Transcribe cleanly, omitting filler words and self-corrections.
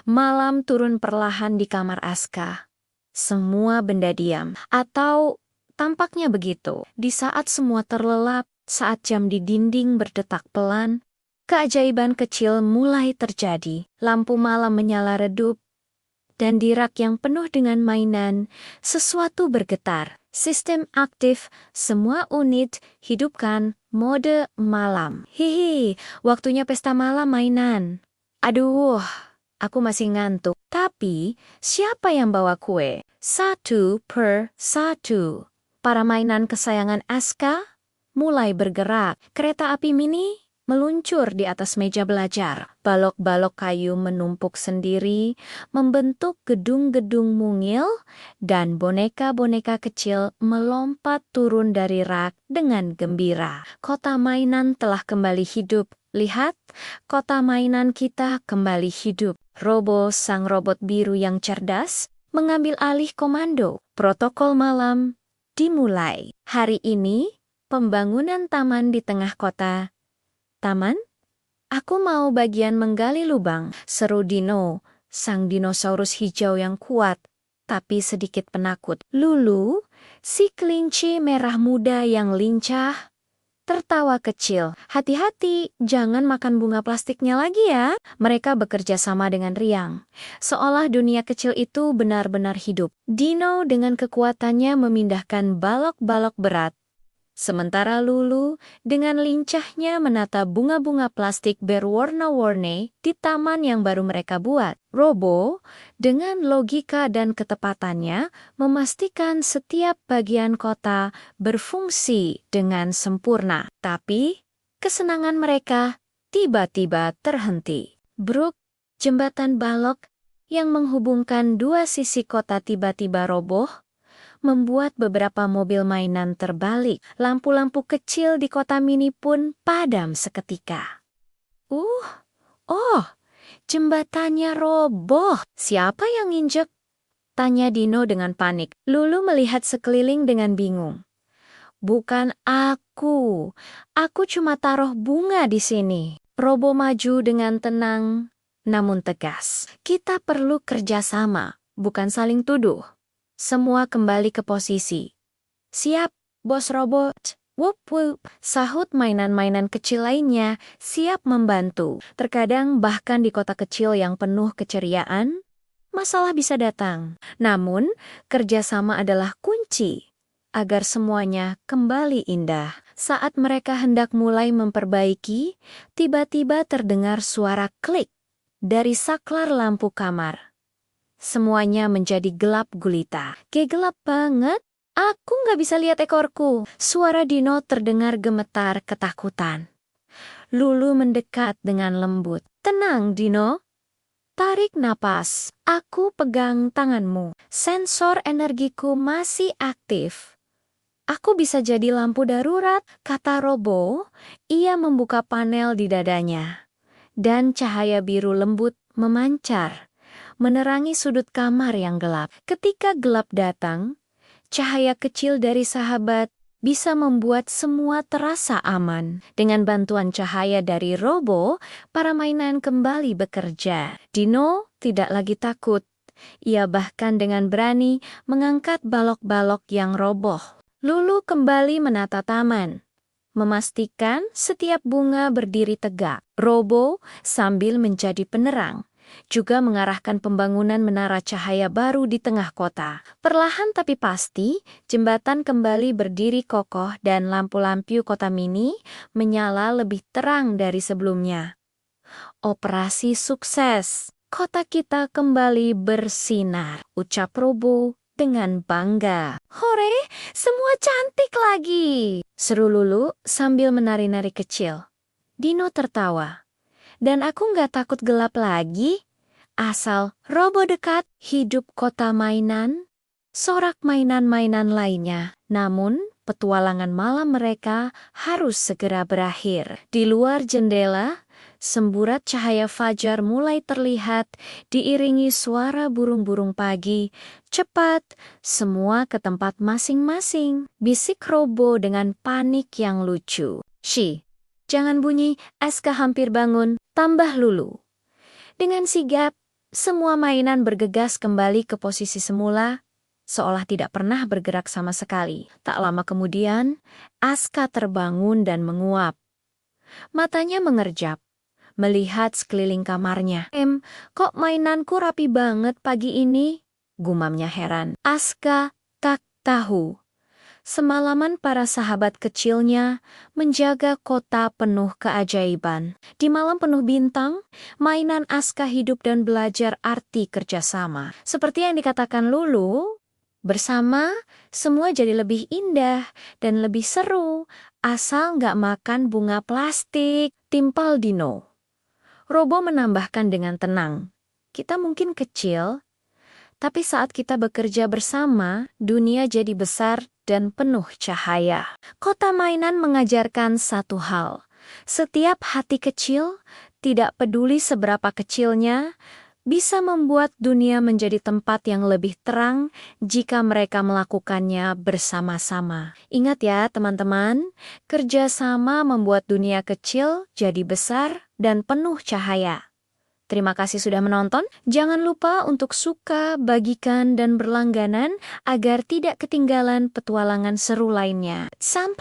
Malam turun perlahan di kamar Aska. Semua benda diam, atau tampaknya begitu. Di saat semua terlelap, saat jam di dinding berdetak pelan, keajaiban kecil mulai terjadi. Lampu malam menyala redup, dan di rak yang penuh dengan mainan, sesuatu bergetar. Sistem aktif, semua unit hidupkan mode malam. Hihi, waktunya pesta malam mainan. Aduh, aku masih ngantuk. Tapi, siapa yang bawa kue? Satu per satu. Para mainan kesayangan Aska mulai bergerak. Kereta api mini meluncur di atas meja belajar. Balok-balok kayu menumpuk sendiri, membentuk gedung-gedung mungil, dan boneka-boneka kecil melompat turun dari rak dengan gembira. Kota mainan telah kembali hidup. Lihat, kota mainan kita kembali hidup. Robo, sang robot biru yang cerdas, mengambil alih komando. Protokol malam dimulai. Hari ini, pembangunan taman di tengah kota. Taman? Aku mau bagian menggali lubang, seru Dino, sang dinosaurus hijau yang kuat, tapi sedikit penakut. Lulu, si kelinci merah muda yang lincah, tertawa kecil. Hati-hati, jangan makan bunga plastiknya lagi ya. Mereka bekerja sama dengan riang, seolah dunia kecil itu benar-benar hidup. Dino dengan kekuatannya memindahkan balok-balok berat, sementara Lulu dengan lincahnya menata bunga-bunga plastik berwarna-warni di taman yang baru mereka buat. Robo, dengan logika dan ketepatannya, memastikan setiap bagian kota berfungsi dengan sempurna. Tapi, kesenangan mereka tiba-tiba terhenti. Bruk, jembatan balok yang menghubungkan dua sisi kota tiba-tiba roboh, membuat beberapa mobil mainan terbalik. Lampu-lampu kecil di kota mini pun padam seketika. Oh, jembatannya roboh. Siapa yang injek? Tanya Dino dengan panik. Lulu melihat sekeliling dengan bingung. Bukan aku. Aku cuma taruh bunga di sini. Robo maju dengan tenang, namun tegas. Kita perlu kerjasama, bukan saling tuduh. Semua kembali ke posisi. Siap, bos robot. Wup wup, sahut mainan-mainan kecil lainnya, siap membantu. Terkadang bahkan di kota kecil yang penuh keceriaan, masalah bisa datang. Namun, kerjasama adalah kunci agar semuanya kembali indah. Saat mereka hendak mulai memperbaiki, tiba-tiba terdengar suara klik dari saklar lampu kamar. Semuanya menjadi gelap gulita. Gelap banget. Aku nggak bisa lihat ekorku. Suara Dino terdengar gemetar ketakutan. Lulu mendekat dengan lembut. Tenang, Dino. Tarik napas. Aku pegang tanganmu. Sensor energiku masih aktif. Aku bisa jadi lampu darurat, kata Robo. Ia membuka panel di dadanya. Dan cahaya biru lembut memancar, menerangi sudut kamar yang gelap. Ketika gelap datang, cahaya kecil dari sahabat bisa membuat semua terasa aman. Dengan bantuan cahaya dari Robo, para mainan kembali bekerja. Dino tidak lagi takut. Ia bahkan dengan berani mengangkat balok-balok yang roboh. Lulu kembali menata taman, memastikan setiap bunga berdiri tegak. Robo sambil menjadi penerang, juga mengarahkan pembangunan menara cahaya baru di tengah kota. Perlahan tapi pasti, jembatan kembali berdiri kokoh dan lampu-lampu kota mini menyala lebih terang dari sebelumnya. Operasi sukses. Kota kita kembali bersinar, ucap Robo dengan bangga. Hore, semua cantik lagi, seru Lulu sambil menari-nari kecil. Dino tertawa. Dan aku nggak takut gelap lagi. Asal Robo dekat, hidup kota mainan, sorak mainan-mainan lainnya. Namun, petualangan malam mereka harus segera berakhir. Di luar jendela, semburat cahaya fajar mulai terlihat, diiringi suara burung-burung pagi. Cepat, semua ke tempat masing-masing, bisik Robo dengan panik yang lucu. Jangan bunyi, Aska hampir bangun, tambah Lulu. Dengan sigap, Semua mainan bergegas kembali ke posisi semula, seolah tidak pernah bergerak sama sekali. Tak lama kemudian, Aska terbangun dan menguap. Matanya mengerjap, melihat sekeliling kamarnya. Kok mainanku rapi banget pagi ini? Gumamnya heran. Aska tak tahu. Semalaman para sahabat kecilnya menjaga kota penuh keajaiban. Di malam penuh bintang, mainan Aska hidup dan belajar arti kerjasama. Seperti yang dikatakan Lulu, bersama semua jadi lebih indah dan lebih seru, asal nggak makan bunga plastik. Timpal Dino. Robo menambahkan dengan tenang, kita mungkin kecil, tapi saat kita bekerja bersama, dunia jadi besar dan penuh cahaya. Kota mainan mengajarkan satu hal. Setiap hati kecil, tidak peduli seberapa kecilnya, bisa membuat dunia menjadi tempat yang lebih terang jika mereka melakukannya bersama-sama. Ingat ya teman-teman, kerjasama membuat dunia kecil jadi besar dan penuh cahaya. Terima kasih sudah menonton. Jangan lupa untuk suka, bagikan, dan berlangganan agar tidak ketinggalan petualangan seru lainnya. Sampai